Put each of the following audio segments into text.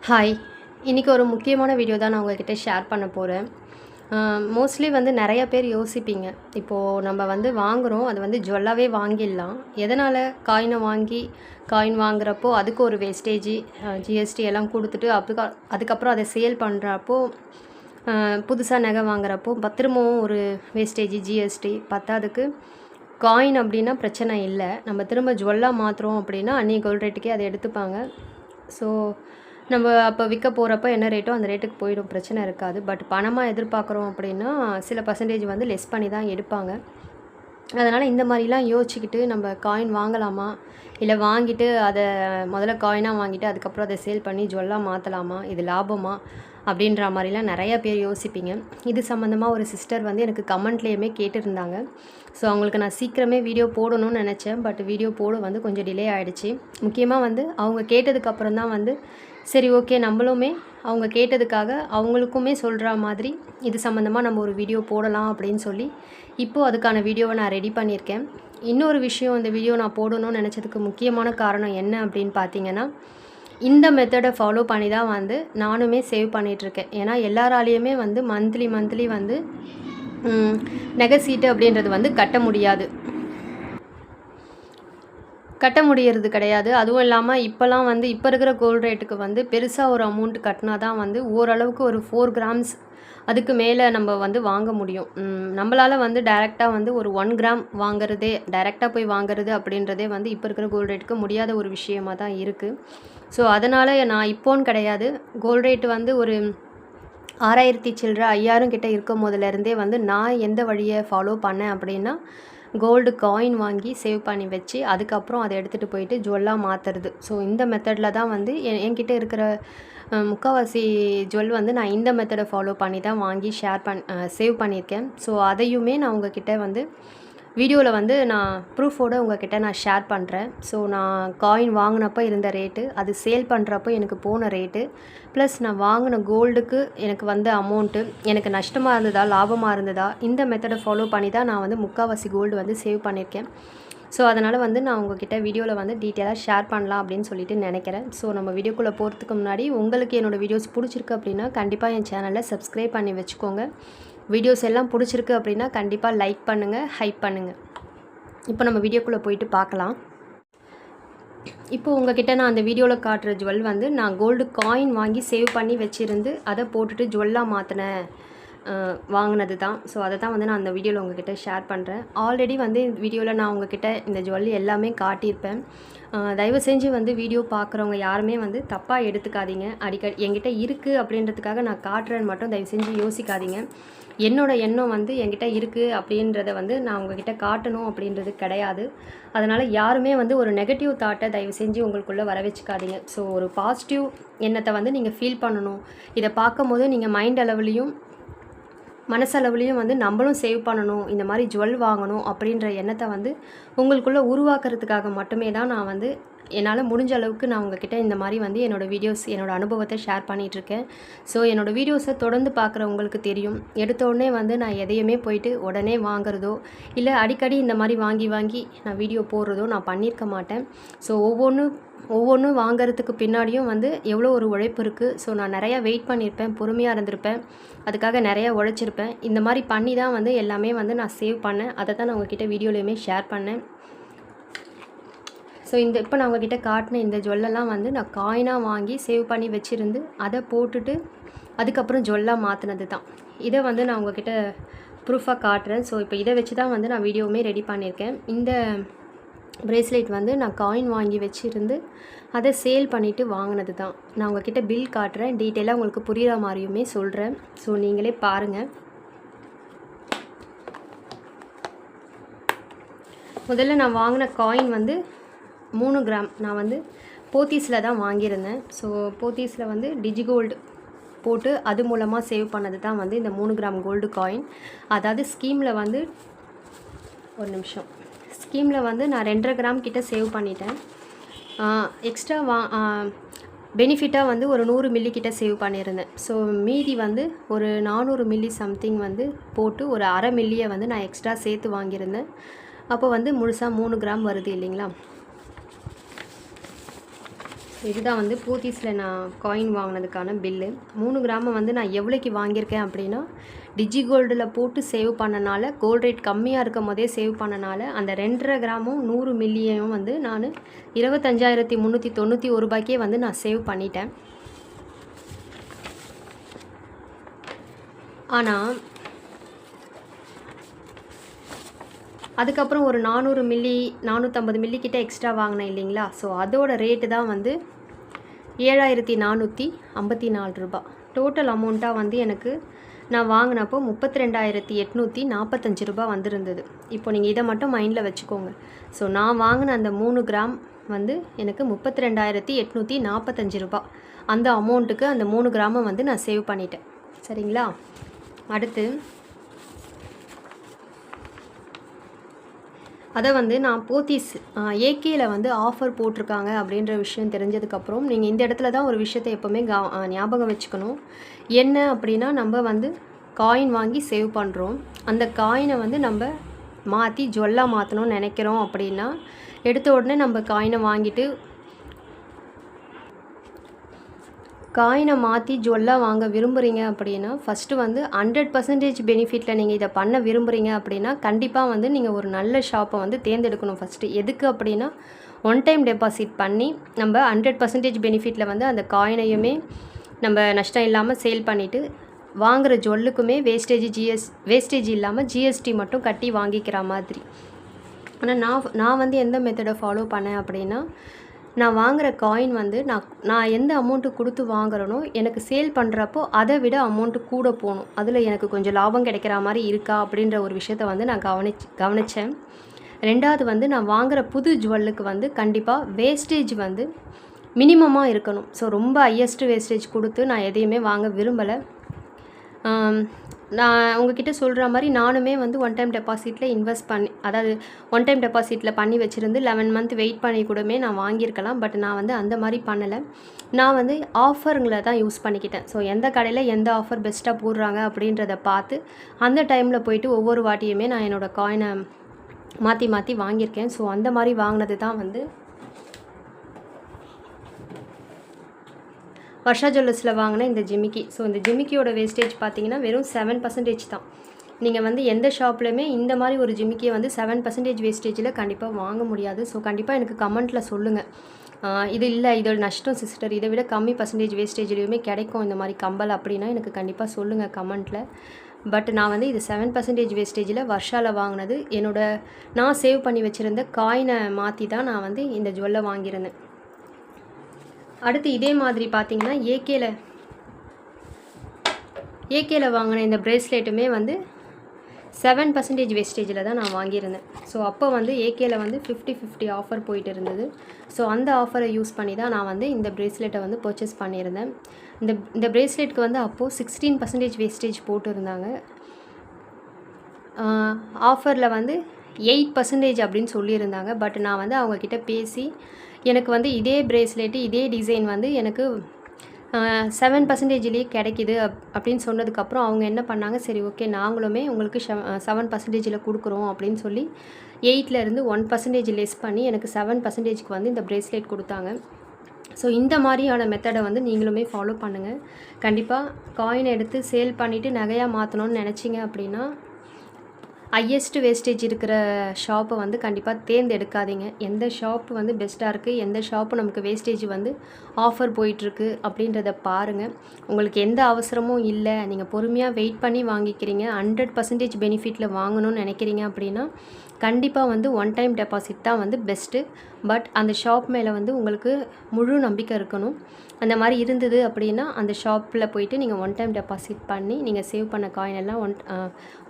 Hi! இன்றைக்கி ஒரு முக்கியமான வீடியோ தான் நான் உங்ககிட்ட ஷேர் பண்ண போகிறேன். மோஸ்ட்லி வந்து நிறைய பேர் யோசிப்பீங்க. இப்போது நம்ம வந்து வாங்குகிறோம், அது வந்து ஜுவல்லாவே வாங்கிடலாம். எதனால் காயின் வாங்குறப்போ அதுக்கு ஒரு வேஸ்டேஜி, ஜிஎஸ்டி எல்லாம் கொடுத்துட்டு அதுக்கப்புறம் அதை சேல் பண்ணுறப்போ புதுசாக நகை வாங்குறப்போ திரும்பவும் ஒரு வேஸ்டேஜி, ஜிஎஸ்டி பத்தாததுக்கு காயின் அப்படின்னா பிரச்சனை இல்லை. நம்ம திரும்ப ஜுவல்லாக மாற்றுறோம் அப்படின்னா அன்றைய கோல்ட் ரேட்டுக்கே அதை எடுத்துப்பாங்க. ஸோ நம்ம அப்போ விற்க போகிறப்ப என்ன ரேட்டோ அந்த ரேட்டுக்கு போயிடும், பிரச்சனை இருக்காது. பட் பணமாக எதிர்பார்க்குறோம் அப்படின்னா சில பர்சன்டேஜ் வந்து லெஸ் பண்ணி தான் எடுப்பாங்க. அதனால் இந்த மாதிரிலாம் யோசிச்சுக்கிட்டு நம்ம காயின் வாங்கலாமா, இல்லை வாங்கிட்டு அதை முதல்ல காயினாக வாங்கிட்டு அதுக்கப்புறம் அதை சேல் பண்ணி ஜுவல்லாக மாற்றலாமா, இது லாபமா அப்படின்ற மாதிரிலாம் நிறையா பேர் யோசிப்பீங்க. இது சம்மந்தமாக ஒரு சிஸ்டர் வந்து எனக்கு கமெண்ட்லேயுமே கேட்டிருந்தாங்க. ஸோ அவங்களுக்கு நான் சீக்கிரமே வீடியோ போடணும்னு நினச்சேன். பட் வீடியோ போட வந்து கொஞ்சம் டிலே ஆகிடுச்சு. முக்கியமாக வந்து அவங்க கேட்டதுக்கப்புறம் தான் வந்து சரி ஓகே, நம்மளுமே அவங்க கேட்டதுக்காக அவங்களுக்குமே சொல்கிற மாதிரி இது சம்மந்தமாக நம்ம ஒரு வீடியோ போடலாம் அப்படின்னு சொல்லி இப்போது அதுக்கான வீடியோவை நான் ரெடி பண்ணியிருக்கேன். இன்னொரு விஷயம், இந்த வீடியோ நான் போடணும்னு நினச்சதுக்கு முக்கியமான காரணம் என்ன அப்படின்னு பார்த்தீங்கன்னா, இந்த மெத்தடை ஃபாலோ பண்ணி தான் வந்து நானுமே சேவ் பண்ணிகிட்ருக்கேன். ஏன்னா எல்லாராலேயுமே வந்து மந்த்லி வந்து நகை சீட்டு அப்படின்றது வந்து கட்ட முடியறது கிடையாது. அதுவும் இல்லாமல் இப்போலாம் வந்து இப்போ இருக்கிற கோல்டு ரேட்டுக்கு வந்து பெருசாக ஒரு அமௌண்ட் கட்டினா தான் வந்து ஓரளவுக்கு ஒரு 4 கிராம்ஸ் அதுக்கு மேலே நம்ம வந்து வாங்க முடியும். நம்மளால் வந்து டைரெக்டாக வந்து ஒரு 1 கிராம் வாங்குறதே, டைரெக்டாக போய் வாங்குறது அப்படின்றதே வந்து இப்போ இருக்கிற கோல்டு ரேட்டுக்கு முடியாத ஒரு விஷயமாக தான் இருக்குது. ஸோ அதனால் நான் இப்போன்னு கிடையாது, கோல்டு ரேட்டு வந்து ஒரு 6000 சில்லற 5000 கிட்ட இருக்கும் போதுலேருந்தே வந்து நான் எந்த வழியை ஃபாலோ பண்ணேன் அப்படின்னா, கோல்டு காயின் வாங்கி சேவ் பண்ணி வச்சு அதுக்கப்புறம் அதை எடுத்துகிட்டு போயிட்டு ஜுவல்லாக மாற்றுறது. ஸோ இந்த மெத்தடில் தான் வந்து என்கிட்ட இருக்கிற முக்கால்வாசி ஜுவல் வந்து நான் இந்த மெத்தடை ஃபாலோ பண்ணி தான் வாங்கி சேவ் பண்ணியிருக்கேன். ஸோ அதையுமே நான் உங்ககிட்ட வந்து வீடியோவில் வந்து நான் ப்ரூஃபோடு உங்ககிட்ட நான் ஷேர் பண்ணுறேன். ஸோ நான் காயின் வாங்கினப்போ இருந்த ரேட்டு, அது சேல் பண்ணுறப்போ எனக்கு போன ரேட்டு, ப்ளஸ் நான் வாங்கின கோல்டுக்கு எனக்கு வந்த அமௌண்ட்டு எனக்கு நஷ்டமாக இருந்ததா லாபமாக இருந்ததா, இந்த மெத்தடை ஃபாலோ பண்ணி தான் நான் வந்து முக்கால்வாசி கோல்டு வந்து சேவ் பண்ணியிருக்கேன். ஸோ அதனால் வந்து நான் உங்ககிட்ட வீடியோவில் வந்து டீட்டெயிலாக ஷேர் பண்ணலாம் அப்படின்னு சொல்லிட்டு நினைக்கிறேன். ஸோ நம்ம வீடியோக்குள்ளே போகிறதுக்கு முன்னாடி உங்களுக்கு என்னோடய வீடியோஸ் பிடிச்சிருக்கு அப்படின்னா கண்டிப்பாக என் சேனலை சப்ஸ்கிரைப் பண்ணி வச்சுக்கோங்க. வீடியோஸ் எல்லாம் பிடிச்சிருக்கு அப்படின்னா கண்டிப்பாக லைக் பண்ணுங்கள், ஹைப் பண்ணுங்கள். இப்போ நம்ம வீடியோக்குள்ளே போயிட்டு பார்க்கலாம். இப்போது உங்ககிட்ட நான் அந்த வீடியோவில் காட்டுற ஜுவல் வந்து நான் கோல்டு காயின் வாங்கி சேவ் பண்ணி வச்சுருந்து அதை போட்டுட்டு ஜுவல்லாக வாங்கினது தான். ஸோ அதை தான் வந்து நான் அந்த வீடியோவில் உங்ககிட்ட ஷேர் பண்ணுறேன். ஆல்ரெடி வந்து இந்த வீடியோவில் நான் உங்ககிட்ட இந்த ஜுவல் எல்லாமே காட்டியிருப்பேன். தயவு செஞ்சு வந்து வீடியோ பார்க்குறவங்க யாருமே வந்து தப்பாக எடுத்துக்காதீங்க. அடிக்கடி என்கிட்ட இருக்குது அப்படின்றதுக்காக நான் காட்டுறேன்னு மட்டும் தயவு செஞ்சு யோசிக்காதீங்க. என்னோடய எண்ணம் வந்து என்கிட்ட இருக்குது அப்படின்றத வந்து நான் உங்ககிட்ட காட்டணும் அப்படின்றது கிடையாது. அதனால் யாருமே வந்து ஒரு நெகட்டிவ் தாட்டை தயவு செஞ்சு உங்களுக்குள்ளே வர வச்சுக்காதீங்க. ஸோ ஒரு பாசிட்டிவ் எண்ணத்தை வந்து நீங்கள் ஃபீல் பண்ணணும். இதை பார்க்கும்போது நீங்கள் மைண்ட் அளவுலேயும் மனசளவுலேயும் வந்து நம்மளும் சேவ் பண்ணணும், இந்த மாதிரி ஜுவல் வாங்கணும் அப்படின்ற எண்ணத்தை வந்து உங்களுக்குள்ளே உருவாக்குறதுக்காக மட்டுமே தான் நான் வந்து என்னால் முடிஞ்ச அளவுக்கு நான் உங்ககிட்ட இந்த மாதிரி வந்து என்னோடய வீடியோஸ், என்னோடய அனுபவத்தை ஷேர் பண்ணிகிட்ருக்கேன். ஸோ என்னோடய வீடியோஸை தொடர்ந்து பார்க்குறவங்களுக்கு தெரியும், எடுத்தோடனே வந்து நான் எதையுமே போயிட்டு உடனே வாங்குறதோ இல்லை அடிக்கடி இந்த மாதிரி வாங்கி நான் வீடியோ போடுறதோ நான் பண்ணியிருக்க மாட்டேன். ஸோ ஒவ்வொன்றும் வாங்கிறதுக்கு பின்னாடியும் வந்து எவ்வளோ ஒரு உழைப்பு இருக்குது. ஸோ நான் நிறையா வெயிட் பண்ணியிருப்பேன், பொறுமையாக இருந்திருப்பேன், அதுக்காக நிறையா உழைச்சிருப்பேன். இந்த மாதிரி பண்ணி தான் வந்து எல்லாமே வந்து நான் சேவ் பண்ணேன். அதை தான் நான் உங்ககிட்ட வீடியோலையுமே ஷேர் பண்ணேன். ஸோ இப்போ நான் உங்ககிட்ட காட்டின இந்த ஜுவல்லெல்லாம் வந்து நான் காயினாக வாங்கி சேவ் பண்ணி வச்சுருந்து அதை போட்டுட்டு அதுக்கப்புறம் ஜுவல்லாக மாற்றினது தான். இதை வந்து நான் உங்ககிட்ட ப்ரூஃபாக காட்டுறேன். ஸோ இப்போ இதை வச்சு தான் வந்து நான் வீடியோவுமே ரெடி பண்ணியிருக்கேன். இந்த ப்ரேஸ்லெட் வந்து நான் காயின் வாங்கி வச்சுருந்து அதை சேல் பண்ணிவிட்டு வாங்கினது தான். நான் உங்ககிட்ட பில் காட்டுறேன், டீட்டெயிலாக உங்களுக்கு புரிகிற மாதிரியுமே சொல்கிறேன். ஸோ நீங்களே பாருங்கள். முதல்ல நான் வாங்கின காயின் வந்து 3 கிராம். நான் வந்து போத்தீஸில் தான் வாங்கியிருந்தேன். ஸோ போத்தீஸில் வந்து டிஜிகோல்டு போட்டு அது மூலமாக சேவ் பண்ணது தான் வந்து இந்த 3 கிராம் கோல்டு காயின். அதாவது ஸ்கீமில் வந்து ஸ்கீமில் வந்து நான் 2.5 கிராம் கிட்ட சேவ் பண்ணிட்டேன். எக்ஸ்ட்ரா பெனிஃபிட்டாக வந்து ஒரு 100 மில்லி கிட்ட சேவ் பண்ணியிருந்தேன். ஸோ மீதி வந்து ஒரு 400 மில்லி சம்திங் வந்து போட்டு ஒரு அரை மில்லியை வந்து நான் எக்ஸ்ட்ரா சேர்த்து வாங்கியிருந்தேன். அப்போ வந்து முழுசாக 3 கிராம் வருது இல்லைங்களா. இதுதான் வந்து போத்தீஸில் நான் காயின் வாங்கினதுக்கான பில்லு. 3 கிராமை வந்து நான் எவ்வளோக்கு வாங்கியிருக்கேன் அப்படின்னா, டிஜி கோல்டில் போட்டு சேவ் பண்ணனால, கோல்டு ரேட் கம்மியாக இருக்கும் போதே சேவ் பண்ணனால, அந்த 2.5 கிராமும் 100 மில்லியையும் வந்து நான் 25,391 ரூபாய்க்கே வந்து நான் சேவ் பண்ணிட்டேன். ஆனால் அதுக்கப்புறம் ஒரு 400 மில்லி 450 மில்லி கிட்ட எக்ஸ்ட்ரா வாங்கினேன் இல்லைங்களா? ஸோ அதோட ரேட்டு தான் வந்து 7,454 ரூபா. டோட்டல் அமௌண்ட்டாக வந்து எனக்கு நான் வாங்கினப்போ 32,845 ரூபா வந்திருந்தது. இப்போ நீங்கள் இதை மட்டும் மைண்டில் வச்சுக்கோங்க. ஸோ நான் வாங்கின அந்த 3 கிராம் வந்து எனக்கு 32,845 ரூபா. அந்த அமௌண்ட்டுக்கு அந்த 3 கிராமை வந்து நான் சேவ் பண்ணிட்டேன். சரிங்களா? அடுத்து அதை வந்து நான் போத்தீஸ் ஏகேயில் வந்து ஆஃபர் போட்டிருக்காங்க அப்படின்ற விஷயம் தெரிஞ்சதுக்கப்புறம், நீங்கள் இந்த இடத்துல தான் ஒரு விஷயத்தை எப்போவுமே ஞாபகம் வச்சுக்கணும். என்ன அப்படின்னா, நம்ம வந்து காயின் வாங்கி சேவ் பண்ணுறோம். அந்த காயினை வந்து நம்ம மாற்றி ஜுவல்லாக மாற்றணும்னு நினைக்கிறோம் அப்படின்னா, எடுத்த உடனே நம்ம காயினை வாங்கிட்டு காயினை மாற்றி ஜுவல்லாக வாங்க விரும்புகிறீங்க அப்படின்னா, ஃபஸ்ட்டு வந்து 100% பெனிஃபிட்டில் நீங்கள் இதை பண்ண விரும்புகிறீங்க அப்படின்னா, கண்டிப்பாக வந்து நீங்கள் ஒரு நல்ல ஷாப்பை வந்து தேர்ந்தெடுக்கணும் ஃபஸ்ட்டு. எதுக்கு அப்படின்னா, ஒன் டைம் டெபாசிட் பண்ணி நம்ம 100% பெனிஃபிட்டில் வந்து அந்த காயினையுமே நம்ம நஷ்டம் இல்லாமல் சேல் பண்ணிவிட்டு, வாங்குகிற ஜுவல்லுக்குமே வேஸ்டேஜ் இல்லாமல் ஜிஎஸ்டி மட்டும் கட்டி வாங்கிக்கிற மாதிரி. ஆனால் நான் வந்து எந்த மெத்தடை ஃபாலோ பண்ணேன் அப்படின்னா, நான் வாங்குகிற காயின் வந்து நான் எந்த அமௌண்ட்டு கொடுத்து வாங்குறேனோ, எனக்கு சேல் பண்ணுறப்போ அதை விட அமௌண்ட்டு கூட போகணும். அதில் எனக்கு கொஞ்சம் லாபம் கிடைக்கிற மாதிரி இருக்கா அப்படின்ற ஒரு விஷயத்த வந்து நான் கவனித்தேன். 2வது வந்து நான் வாங்குகிற புது ஜுவல்லுக்கு வந்து கண்டிப்பாக வேஸ்டேஜ் வந்து மினிமமாக இருக்கணும். ஸோ ரொம்ப ஹையஸ்ட்டு வேஸ்டேஜ் கொடுத்து நான் எதையுமே வாங்க விரும்பலை. நான் உங்ககிட்ட சொல்கிற மாதிரி நானுமே வந்து ஒன் டைம் டெபாசிட்டில் இன்வெஸ்ட் பண்ணி, அதாவது ஒன் டைம் டெபாசிட்டில் பண்ணி வச்சுருந்து 11 மந்த் வெயிட் பண்ணி கூடமே நான் வாங்கியிருக்கலாம். பட் நான் வந்து அந்த மாதிரி பண்ணலை. நான் வந்து ஆஃபருங்களை தான் யூஸ் பண்ணிக்கிட்டேன். ஸோ எந்த கடையில் எந்த ஆஃபர் பெஸ்ட்டாக போடுறாங்க அப்படின்றத பார்த்து அந்த டைமில் போயிட்டு ஒவ்வொரு வாட்டியுமே நான் என்னோடய காயினை மாற்றி வாங்கியிருக்கேன். ஸோ அந்த மாதிரி வாங்கினது தான் வந்து வர்ஷா ஜுவல்லர்ஸில் வாங்கின இந்த ஜிமிக்கி. ஸோ இந்த ஜிமிக்கியோட வேஸ்டேஜ் பார்த்தீங்கன்னா வெறும் 7% தான். நீங்கள் வந்து எந்த ஷாப்லையுமே இந்த மாதிரி ஒரு ஜிமிக்கியை வந்து 7% வேஸ்டேஜில் கண்டிப்பாக வாங்க முடியாது. ஸோ கண்டிப்பாக எனக்கு கமெண்ட்டில் சொல்லுங்கள், இது இல்லை இதோட நஷ்டம் சிஸ்டர், இதை விட கம்மி பர்சன்டேஜ் வேஸ்டேஜ்லேயுமே கிடைக்கும் இந்த மாதிரி கம்பல் அப்படின்னா எனக்கு கண்டிப்பாக சொல்லுங்கள் கமெண்ட்டில். பட் நான் வந்து இது 7% வேஸ்டேஜில் வர்ஷாவில் வாங்கினது. நான் சேவ் பண்ணி வச்சுருந்த காயினை மாற்றி தான் நான் வந்து இந்த ஜுவல்லை வாங்கியிருந்தேன். அடுத்து இதே மாதிரி பார்த்தீங்கன்னா ஏகேல வாங்கின இந்த ப்ரேஸ்லெட்டுமே வந்து 7% வேஸ்டேஜில் தான் நான் வாங்கியிருந்தேன். ஸோ அப்போ வந்து ஏகேல வந்து 50-50 ஆஃபர் போயிட்டு இருந்தது. ஸோ அந்த ஆஃபரை யூஸ் பண்ணி தான் நான் வந்து இந்த ப்ரேஸ்லெட்டை வந்து பர்ச்சேஸ் பண்ணியிருந்தேன். இந்த ப்ரேஸ்லெட்டுக்கு வந்து அப்போது 16% வேஸ்டேஜ் போட்டுருந்தாங்க. ஆஃபரில் வந்து 8% அப்படின்னு சொல்லியிருந்தாங்க. பட் நான் வந்து அவங்கக்கிட்ட பேசி எனக்கு வந்து இதே ப்ரேஸ்லெட்டு இதே டிசைன் வந்து எனக்கு 7%லேயே கிடைக்கிது அப்படின்னு சொன்னதுக்கப்புறம் அவங்க என்ன பண்ணாங்க, சரி ஓகே நாங்களுமே உங்களுக்கு 7%ல் கொடுக்குறோம் அப்படின்னு சொல்லி 8லேருந்து 1% லெஸ் பண்ணி எனக்கு 7%க்கு வந்து இந்த ப்ரேஸ்லெட் கொடுத்தாங்க. ஸோ இந்த மாதிரியான மெத்தடை வந்து நீங்களுமே ஃபாலோ பண்ணுங்கள். கண்டிப்பாக காயின் எடுத்து சேல் பண்ணிவிட்டு நகையாக மாற்றணும்னு நினச்சிங்க அப்படின்னா, ஹையஸ்ட் வேஸ்டேஜ் இருக்கிற ஷாப்பை வந்து கண்டிப்பாக தேர்ந்தெடுக்காதீங்க. எந்த ஷாப்பு வந்து பெஸ்ட்டாக இருக்குது, எந்த ஷாப்பு நமக்கு வேஸ்டேஜ் வந்து ஆஃபர் போயிட்டுருக்கு அப்படின்றத பாருங்கள். உங்களுக்கு எந்த அவசரமும் இல்லை, நீங்கள் பொறுமையாக வெயிட் பண்ணி வாங்கிக்கிறீங்க, 100% பெனிஃபிட்டில் வாங்கணும்னு நினைக்கிறீங்க அப்படின்னா கண்டிப்பாக வந்து ஒன் டைம் டெபாசிட் தான் வந்து பெஸ்ட்டு. பட் அந்த ஷாப் மேலே வந்து உங்களுக்கு முழு நம்பிக்கை இருக்கணும். அந்த மாதிரி இருந்தது அப்படின்னா அந்த ஷாப்பில் போயிட்டு நீங்கள் ஒன் டைம் டெபாசிட் பண்ணி நீங்கள் சேவ் பண்ண காயின் எல்லாம்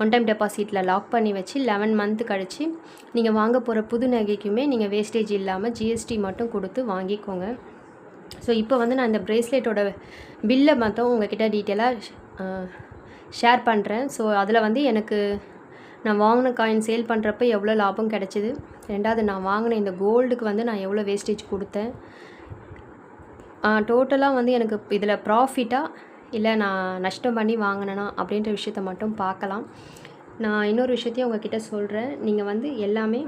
ஒன் டைம் டெபாசிட்டில் லாக் பண்ணி வச்சு 11 மந்த் கழித்து நீங்கள் வாங்க போகிற புது நகைக்குமே நீங்கள் வேஸ்டேஜ் இல்லாமல் ஜிஎஸ்டி மட்டும் கொடுத்து வாங்கிக்கோங்க. ஸோ இப்போ வந்து நான் இந்த ப்ரேஸ்லெட்டோட பில்லை மட்டும் உங்கள்கிட்ட டீட்டெயிலாக ஷேர் பண்ணுறேன். ஸோ அதில் வந்து எனக்கு நான் வாங்கின காயின் சேல் பண்ணுறப்ப எவ்வளோ லாபம் கிடச்சிது, 2வது நான் வாங்கின இந்த கோல்டுக்கு வந்து நான் எவ்வளோ வேஸ்டேஜ் கொடுத்தேன், டோட்டலாக வந்து எனக்கு இதில் ப்ராஃபிட்டாக இல்லை நான் நஷ்டம் பண்ணி வாங்கினேனா அப்படின்ற விஷயத்த மட்டும் பார்க்கலாம். நான் இன்னொரு விஷயத்தையும் உங்ககிட்ட சொல்கிறேன். நீங்கள் வந்து எல்லாமே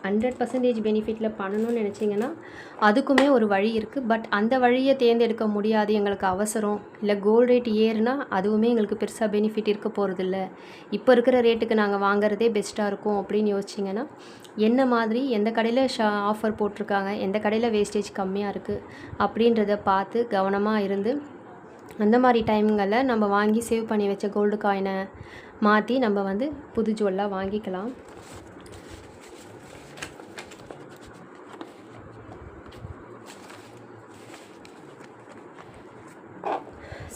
100% பெனிஃபிட்டில் பண்ணணும்னு நினச்சிங்கன்னா அதுக்குமே ஒரு வழி இருக்குது. பட் அந்த வழியை தேர்ந்தெடுக்க முடியாது, எங்களுக்கு அவசரம், இல்லை கோல்டு ரேட் ஏறுனா அதுவுமே எங்களுக்கு பெருசாக பெனிஃபிட் இருக்க போகிறதில்ல, இப்போ இருக்கிற ரேட்டுக்கு நாங்கள் வாங்குறதே பெஸ்ட்டாக இருக்கும் அப்படின்னு யோசிச்சிங்கன்னா என்ன மாதிரி எந்த கடையில் ஆஃபர் போட்டிருக்காங்க, எந்த கடையில் வேஸ்டேஜ் கம்மியாக இருக்குது அப்படின்றத பார்த்து கவனமாக இருந்து அந்த மாதிரி டைம்களில் நம்ம வாங்கி சேவ் பண்ணி வச்ச கோல்டு காயினை மாற்றி நம்ம வந்து புது ஜுவல்லாக வாங்கிக்கலாம்.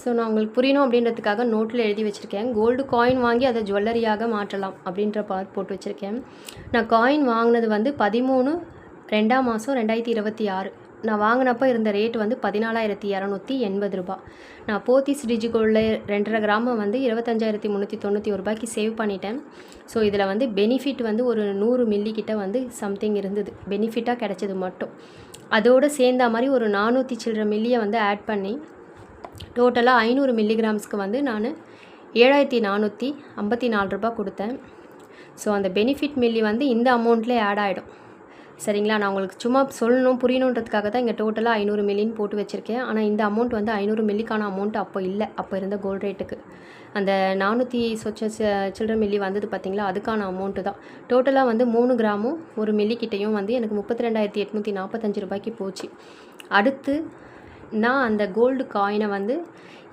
ஸோ நான் உங்களுக்கு புரியணும் அப்படின்றதுக்காக நோட்டில் எழுதி வச்சுருக்கேன். கோல்டு காயின் வாங்கி அதை ஜுவல்லரியாக மாற்றலாம் அப்படின்ற போட்டு வச்சுருக்கேன். நான் காயின் வாங்கினது வந்து 13/2/2026. நான் வாங்கினப்போ இருந்த ரேட் வந்து 14,280 ரூபா. நான் போத்தீஸ் டிஜிகோல்டில் 2.5 கிராம வந்து 25,391 ரூபாய்க்கு சேவ் பண்ணிட்டேன். ஸோ இதில் வந்து பெனிஃபிட் வந்து ஒரு 100 மில்லி கிட்ட வந்து சம்திங் இருந்தது, பெனிஃபிட்டாக கிடச்சது மட்டும். அதோடு சேர்ந்த மாதிரி ஒரு 400 சில்லற மில்லியை வந்து ஆட் பண்ணி டோட்டலாக 500 மில்லிகிராம்ஸ்க்கு வந்து நான் 7,454 ரூபா கொடுத்தேன். ஸோ அந்த பெனிஃபிட் மில்லி வந்து இந்த அமௌண்ட்லேயே ஆட் ஆகிடும். சரிங்களா? நான் உங்களுக்கு சும்மா சொல்லணும் புரியணுன்றதுக்காக தான் இங்கே டோட்டலாக 500 மில்லின்னு போட்டு வச்சுருக்கேன். ஆனால் இந்த அமௌண்ட் வந்து 500 மில்லிக்கான அமௌண்ட் அப்போ இல்லை, அப்போ இருந்த கோல்டு ரேட்டுக்கு. அந்த 400 சொச்ச சில்லற மில்லி வந்தது பார்த்திங்களா, அதுக்கான அமௌண்ட்டு தான். டோட்டலாக வந்து 3 கிராமும் 1 மில்லிக்கிட்டையும் வந்து எனக்கு 32,845 ரூபாய்க்கு போச்சு. அடுத்து நான் அந்த கோல்டு காயினை வந்து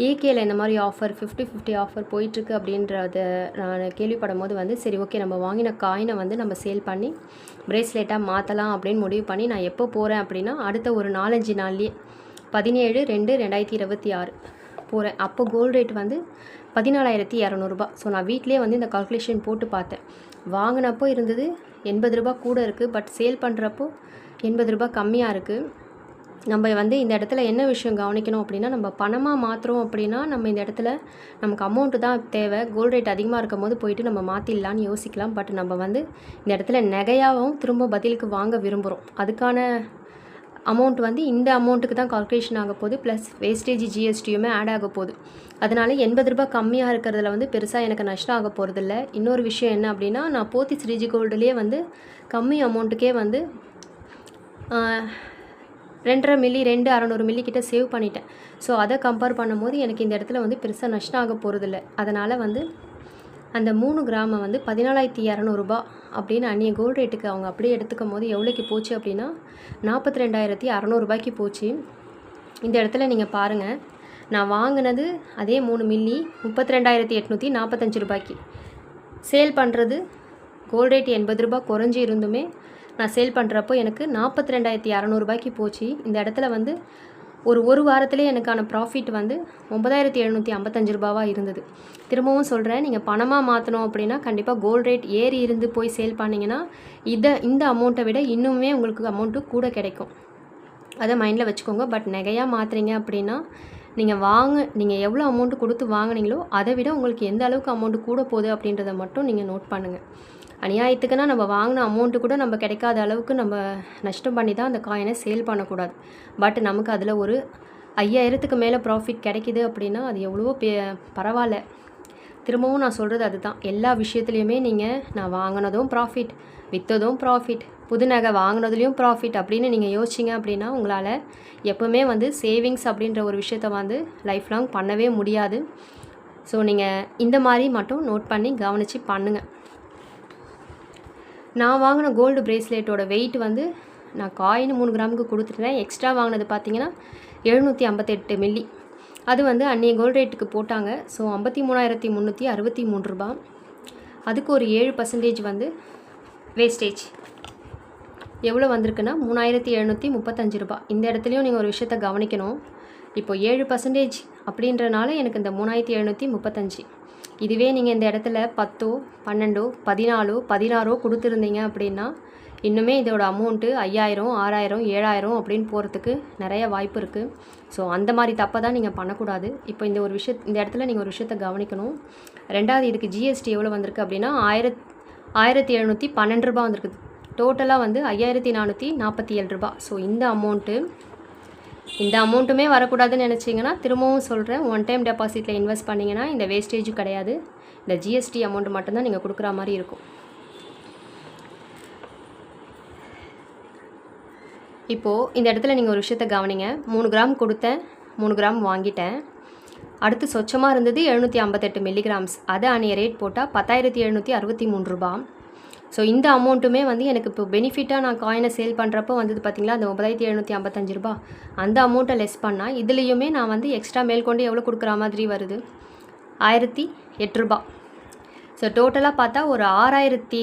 ஏகேயில் இந்த மாதிரி ஆஃபர் 50/50 ஆஃபர் போயிட்டுருக்கு அப்படின்றத நான் கேள்விப்படும் போது வந்து சரி ஓகே, நம்ம வாங்கின காயினை வந்து நம்ம சேல் பண்ணி பிரேஸ்லெட்டாக மாற்றலாம் அப்படின்னு முடிவு பண்ணி நான் எப்போ போகிறேன் அப்படின்னா அடுத்த ஒரு 4-5 நாள்லேயே 17/2/2026 போகிறேன். அப்போ கோல்டு ரேட் வந்து 14,200 ரூபா. ஸோ நான் வீட்டிலே வந்து இந்த கால்குலேஷன் போட்டு பார்த்தேன். வாங்கினப்போ இருந்தது 80 ரூபா கூட இருக்குது, பட் சேல் பண்ணுறப்போ 80 ரூபா கம்மியாக இருக்குது. நம்ம வந்து இந்த இடத்துல என்ன விஷயம் கவனிக்கணும் அப்படின்னா, நம்ம பணமாக மாற்றுறோம் அப்படின்னா நம்ம இந்த இடத்துல நமக்கு அமௌண்ட்டு தான் தேவை. கோல்டு ரேட் அதிகமாக இருக்கும் போது போயிட்டு நம்ம மாற்றிடலான்னு யோசிக்கலாம். பட் நம்ம வந்து இந்த இடத்துல நகையாகவும் திரும்ப பதிலுக்கு வாங்க விரும்புகிறோம். அதுக்கான அமௌண்ட் வந்து இந்த அமௌண்ட்டுக்கு தான் கால்குலேஷன் ஆக போகுது, ப்ளஸ் வேஸ்டேஜ் ஜிஎஸ்டியுமே ஆட் ஆக போகுது. அதனால் 80 ரூபா கம்மியாக இருக்கிறதுல வந்து பெருசாக எனக்கு நஷ்டம் ஆக போகிறதில்ல. இன்னொரு விஷயம் என்ன அப்படின்னா, நான் போத்தீஸ் டிஜிகோல்டுலேயே வந்து கம்மி அமௌண்ட்டுக்கே வந்து 2.5 மில்லி 2,600 மில்லி கிட்ட சேவ் பண்ணிட்டேன். ஸோ அதை கம்பேர் பண்ணும்போது எனக்கு இந்த இடத்துல வந்து பெருசாக நஷ்டம் ஆக போகிறதில்ல. அதனால் வந்து அந்த 3 கிராமை வந்து 14,200 ரூபா அப்படின்னு அந்நிய கோல்டு ரேட்டுக்கு அவங்க அப்படியே எடுத்துக்கும் போது எவ்வளோக்கு போச்சு அப்படின்னா 42,600 ரூபாய்க்கு போச்சு. இந்த இடத்துல நீங்கள் பாருங்கள், நான் வாங்கினது அதே 3 மில்லி 32,845 ரூபாய்க்கு. சேல் பண்ணுறது கோல்டு ரேட் 80 ரூபா குறைஞ்சி இருந்துமே நான் சேல் பண்ணுறப்போ எனக்கு 42,200 ரூபாய்க்கு போச்சு. இந்த இடத்துல வந்து ஒரு வாரத்திலே எனக்கான ப்ராஃபிட் வந்து 9,755 ரூபாவாக இருந்தது. திரும்பவும் சொல்கிறேன், நீங்கள் பணமாக மாற்றணும் அப்படின்னா கண்டிப்பாக கோல்டு ரேட் ஏறி இருந்து போய் சேல் பண்ணிங்கன்னா இந்த அமௌண்ட்டை விட இன்னுமே உங்களுக்கு அமௌண்ட்டு கூட கிடைக்கும். அதை மைண்டில் வச்சுக்கோங்க. பட் நகையாக மாற்றுறீங்க அப்படின்னா நீங்கள் எவ்வளோ அமௌண்ட்டு கொடுத்து வாங்கினீங்களோ அதை விட உங்களுக்கு எந்த அளவுக்கு அமௌண்ட்டு கூட போகுது அப்படின்றத மட்டும் நீங்கள் நோட் பண்ணுங்கள். அநியாயத்துக்குன்னா நம்ம வாங்கின அமௌண்ட்டு கூட நம்ம கிடைக்காத அளவுக்கு நம்ம நஷ்டம் பண்ணி தான் அந்த காயினை சேல் பண்ணக்கூடாது. பட் நமக்கு அதில் ஒரு 5,000க்கு மேலே ப்ராஃபிட் கிடைக்கிது அப்படின்னா அது எவ்வளவோ பரவாயில்ல. திரும்பவும் நான் சொல்கிறது அதுதான், எல்லா விஷயத்துலையுமே நான் வாங்கினதும் ப்ராஃபிட், விற்றதும் ப்ராஃபிட், புது நகை வாங்கினதுலேயும் ப்ராஃபிட் அப்படின்னு நீங்கள் யோசிச்சிங்க அப்படின்னா உங்களால் எப்போவுமே வந்து சேவிங்ஸ் அப்படின்ற ஒரு விஷயத்த வந்து லைஃப் லாங் பண்ணவே முடியாது. ஸோ நீங்கள் இந்த மாதிரி மட்டும் நோட் பண்ணி கவனித்து பண்ணுங்கள். நான் வாங்கின கோல்டு பிரேஸ்லெட்டோட வெயிட் வந்து நான் காயின் 3 கிராமுக்கு கொடுத்துட்டேன். எக்ஸ்ட்ரா வாங்கினது பார்த்தீங்கன்னா 758 மில்லி. அது வந்து அன்றைய கோல்டு ரேட்டுக்கு போட்டாங்க. ஸோ 53,363 ரூபா. அதுக்கு ஒரு 7% வந்து வேஸ்டேஜ் எவ்வளோ வந்திருக்குன்னா 3,735 ரூபா. இந்த இடத்துலையும் நீங்கள் ஒரு விஷயத்த கவனிக்கணும். இப்போ 7% அப்படின்றனால எனக்கு இந்த 3,735. இதுவே நீங்கள் இந்த இடத்துல 10, 12, 14, 16 கொடுத்துருந்தீங்க அப்படின்னா இன்னுமே இதோட அமௌண்ட்டு 5,000, 6,000, 7,000 அப்படின்னு போகிறதுக்கு நிறைய வாய்ப்பு இருக்குது. ஸோ அந்த மாதிரி தப்பை தான் நீங்கள் பண்ணக்கூடாது. இப்போ இந்த இடத்துல நீங்கள் ஒரு விஷயத்தை கவனிக்கணும். ரெண்டாவது, இதுக்கு ஜிஎஸ்டி எவ்வளோ வந்திருக்கு அப்படின்னா 1,712 ரூபா வந்திருக்கு. டோட்டலாக வந்து 5,447 ரூபா. ஸோ இந்த அமௌண்ட்டு இந்த அமௌண்ட்டுமே வரக்கூடாதுன்னு நினச்சிங்கன்னா திரும்பவும் சொல்கிறேன், ஒன் டைம் டெபாசிட்டில் இன்வெஸ்ட் பண்ணிங்கன்னா இந்த வேஸ்டேஜும் கிடையாது. இந்த ஜிஎஸ்டி அமௌண்ட் மட்டும்தான் நீங்கள் கொடுக்குற மாதிரி இருக்கும். இப்போது இந்த இடத்துல நீங்கள் ஒரு விஷயத்தை கவனிங்க. 3 கிராம் கொடுத்தேன், 3 கிராம் வாங்கிட்டேன். அடுத்து சொச்சமாக இருந்தது 758 மில்லிகிராம்ஸ். அதை அன்றைய ரேட் போட்டால் 10,763 ரூபா. ஸோ இந்த அமௌண்ட்டுமே வந்து எனக்கு இப்போ பெனிஃபிட்டாக நான் காயினை சேல் பண்ணுறப்போ வந்தது பார்த்திங்களா, அந்த 9,755 ரூபா. அந்த அமௌண்ட்டை லெஸ் பண்ணால் இதுலேயுமே நான் வந்து எக்ஸ்ட்ரா மேல்கொண்டு எவ்வளோ கொடுக்குற மாதிரி வருது, 1,008 ரூபா. ஸோ டோட்டலாக பார்த்தா ஒரு 6,000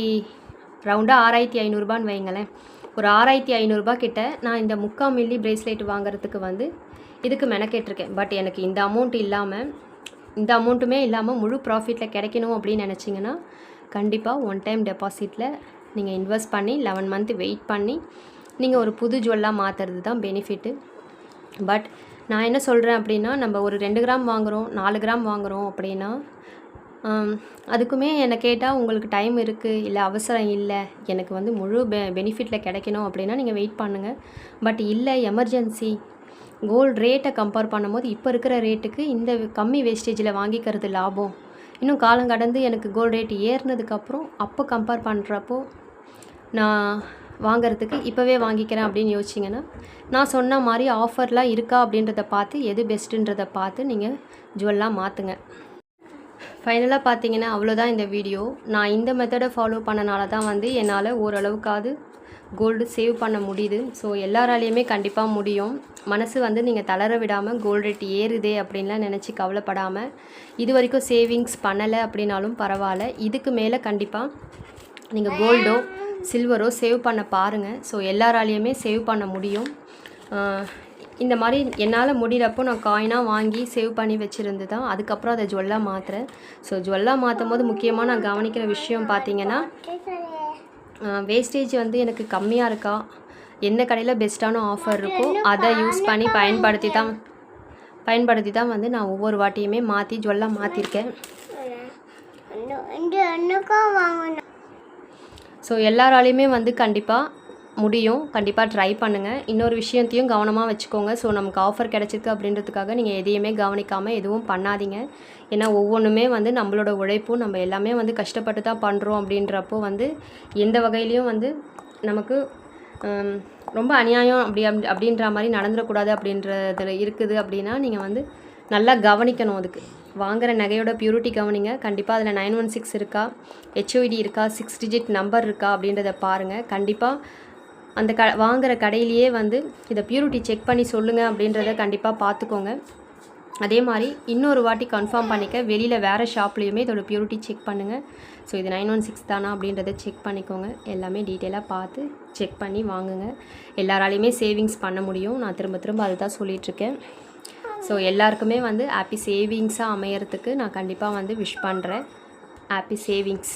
ரவுண்டாக 6,500 வைங்களேன். ஒரு 6,500 கிட்ட நான் இந்த 3/4 மில்லி பிரேஸ்லெட் வாங்குறதுக்கு வந்து இதுக்கு மெனக்கேட்டிருக்கேன். பட் எனக்கு இந்த அமௌண்ட் இல்லாமல், இந்த அமௌண்ட்டுமே இல்லாமல் முழு ப்ராஃபிட்டில் கிடைக்கணும் அப்படின்னு நினச்சிங்கன்னா கண்டிப்பாக ஒன் டைம் டெபாசிட்டில் நீங்கள் இன்வெஸ்ட் பண்ணி 11 மந்த் வெயிட் பண்ணி நீங்கள் ஒரு புது ஜுவல்லாக மாற்றுறது தான் பெனிஃபிட்டு. பட் நான் என்ன சொல்கிறேன் அப்படின்னா, நம்ம ஒரு 2 கிராம் வாங்குகிறோம், 4 கிராம் வாங்குகிறோம் அப்படின்னா அதுக்குமே என்னை கேட்டால் உங்களுக்கு டைம் இருக்குது, இல்லை அவசரம் இல்லை, எனக்கு வந்து முழு பெனிஃபிட்டில் கிடைக்கணும் அப்படின்னா நீங்கள் வெயிட் பண்ணுங்கள். பட் இல்லை எமர்ஜென்சி, கோல்டு ரேட்டை கம்பேர் பண்ணும்போது இப்போ இருக்கிற ரேட்டுக்கு இந்த கம்மி வேஸ்டேஜில் வாங்கிக்கிறது லாபம். இன்னும் காலம் கடந்து எனக்கு கோல்டு ரேட் ஏறினதுக்கப்புறம் அப்போ கம்பேர் பண்ணுறப்போ நான் வாங்கிறதுக்கு இப்போவே வாங்கிக்கிறேன் அப்படின்னு யோசிச்சிங்கன்னா, நான் சொன்ன மாதிரி ஆஃபர்லாம் இருக்கா அப்படின்றத பார்த்து எது பெஸ்ட்டுன்றதை பார்த்து நீங்கள் ஜுவல்லாம் மாற்றுங்க. ஃபைனலாக பார்த்தீங்கன்னா அவ்வளோதான் இந்த வீடியோ. நான் இந்த மெத்தடை ஃபாலோ பண்ணனால தான் வந்து என்னால் ஓரளவுக்காவது கோல்டு சேவ் பண்ண முடியுது. ஸோ எல்லாராலையுமே கண்டிப்பாக முடியும். மனசு வந்து நீங்கள் தளர விடாமல் கோல்டு ரேட் ஏறுதே அப்படின்லாம் நினச்சி கவலைப்படாமல், இது வரைக்கும் சேவிங்ஸ் பண்ணலை அப்படின்னாலும் பரவாயில்ல, இதுக்கு மேலே கண்டிப்பாக நீங்கள் கோல்டோ சில்வரோ சேவ் பண்ண பாருங்கள். ஸோ எல்லாராலையுமே சேவ் பண்ண முடியும். இந்த மாதிரி என்னால் முடிகிறப்போ நான் காயினாக வாங்கி சேவ் பண்ணி வச்சுருந்து தான் அதுக்கப்புறம் அதை ஜுவல்லாக மாற்றுறேன். ஸோ ஜுவல்லாக மாற்றும் போது முக்கியமாக நான் கவனிக்கிற விஷயம் பார்த்திங்கன்னா, வேஸ்டேஜ் வந்து எனக்கு கம்மியாக இருக்கா, எந்த கடையில் பெஸ்ட்டான ஆஃபர் இருக்கோ அதை யூஸ் பண்ணி பயன்படுத்தி தான் வந்து நான் ஒவ்வொரு வாட்டியுமே மாற்றி ஜுவல்லாக மாற்றிருக்கேன். ஸோ எல்லாராலையுமே வந்து கண்டிப்பாக முடியும். கண்டிப்பாக ட்ரை பண்ணுங்கள். இன்னொரு விஷயத்தையும் கவனமாக வச்சுக்கோங்க. ஸோ நமக்கு ஆஃபர் கிடச்சிருக்கு அப்படின்றதுக்காக நீங்கள் எதையுமே கவனிக்காமல் எதுவும் பண்ணாதீங்க. ஏன்னா ஒவ்வொன்றுமே வந்து நம்மளோட உழைப்பும், நம்ம எல்லாமே வந்து கஷ்டப்பட்டு தான் பண்ணுறோம். அப்படின்றப்போ வந்து எந்த வகையிலையும் வந்து நமக்கு ரொம்ப அநியாயம் அப்படின்ற மாதிரி நடந்துடக்கூடாது அப்படின்றதுல இருக்குது அப்படின்னா நீங்கள் வந்து நல்லா கவனிக்கணும். அதுக்கு வாங்குகிற நகையோட பியூரிட்டி கவனிங்க. கண்டிப்பாக அதில் 916 இருக்கா, HOD இருக்கா, 6 டிஜிட் நம்பர் இருக்கா அப்படின்றத பாருங்கள். கண்டிப்பாக அந்த வாங்குகிற கடையிலேயே வந்து இதை பியூரிட்டி செக் பண்ணி சொல்லுங்கள் அப்படின்றத கண்டிப்பாக பார்த்துக்கோங்க. அதே மாதிரி இன்னொரு வாட்டி கன்ஃபார்ம் பண்ணிக்க, வெளியில் வேறு ஷாப்லேயுமே இதோட பியூரிட்டி செக் பண்ணுங்கள். ஸோ இது 916 தானா அப்படின்றத செக் பண்ணிக்கோங்க. எல்லாமே டீட்டெயிலாக பார்த்து செக் பண்ணி வாங்குங்க. எல்லாராலையுமே சேவிங்ஸ் பண்ண முடியும். நான் திரும்ப அதுதான் சொல்லிகிட்ருக்கேன். ஸோ எல்லாருக்குமே வந்து ஹாப்பி சேவிங்ஸாக அமையறதுக்கு நான் கண்டிப்பாக வந்து விஷ் பண்ணுறேன். Happy savings.